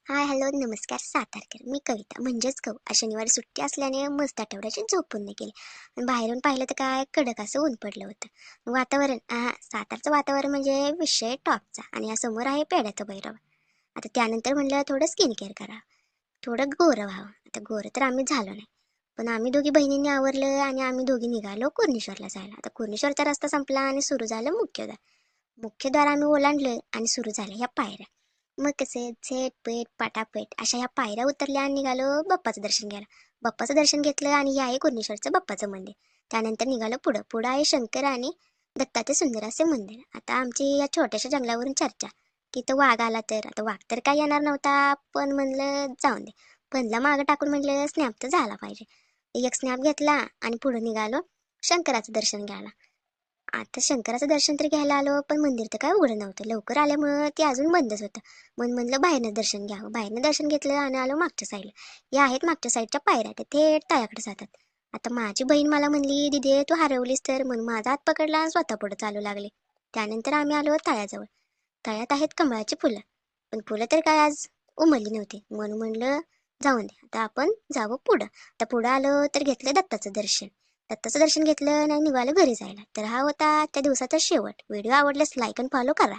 Hi hello नमस्कार सातारकर. मी कविता म्हणजेच कव. आज शनिवारी सुट्टी असल्याने मस्त आठवड्याची झोप पूर्ण केली आणि बाहेरून पाहिलं तर काय कडक असं ऊन पडलं होतं. वातावरण सातारचं वातावरण म्हणजे विषय टॉपचा आणि या समोर आहे पेड्याचं भैरव. आता त्यानंतर म्हणलं थोडं स्किन केअर करा, थोडं गोरं व्हावं. आता गोरं तर आम्ही झालो नाही, पण आम्ही दोघी बहिणींनी आवरलं आणि आम्ही दोघी निघालो कुर्णेश्वरला जायला. आता कुर्णेश्वरचा रस्ता संपला आणि सुरू झालं मुख्यद्वार. मुख्यद्वार आम्ही ओलांडलं आणि सुरू झाल्या ह्या पायऱ्या. मग कसे झेट पेट पाटापेट अशा ह्या पायऱ्या उतरल्या आणि निघालो बाप्पाचं दर्शन घ्यायला. बाप्पाचं दर्शन घेतलं आणि हे आहे कुर्णेश्वरचं बाप्पाचं मंदिर. त्यानंतर निघालो पुढं. पुढं आहे शंकर आणि दत्ताचे सुंदर असे मंदिर. आता आमची या छोट्याशा जंगलावरून चर्चा की तो वाघ आला तर. आता वाघ तर काय येणार नव्हता, पण म्हणलं जाऊन दे. पणला मागं टाकून म्हटलं स्नॅप तर झाला पाहिजे. एक स्नॅप घेतला आणि पुढे निघालो शंकराचं दर्शन घ्यायला. आता शंकराचं दर्शन तर घ्यायला आलो, पण मंदिर तर काय उघडं नव्हतं. लवकर आल्यामुळं ते अजून बंदच होतं. म्हणलं बाहेरनं दर्शन घ्यावं. बाहेरनं दर्शन घेतलं आणि आलो मागच्या साईडला. या आहेत मागच्या साईडच्या पायऱ्या, ते थेट तळ्याकडे जातात. आता माझी बहीण मला म्हणली, "दीदी तू हरवलीस तर." म्हणून माझा हात पकडला आणि स्वतः पुढे चालू लागले. त्यानंतर आम्ही आलो तळ्याजवळ. तळ्यात आहेत कमळाची फुलं, पण फुलं तर काय आज उमलली नव्हती. म्हणून म्हणलं जाऊन दे, आता आपण जावं पुढं. आता पुढं आलो तर घेतलं दत्ताचं दर्शन. दत्ताचं दर्शन घेतलं आणि निघालं घरी जायला. तर हा होता त्या दिवसाचा शेवट. व्हिडिओ आवडल्यास लाईक आणि फॉलो करा.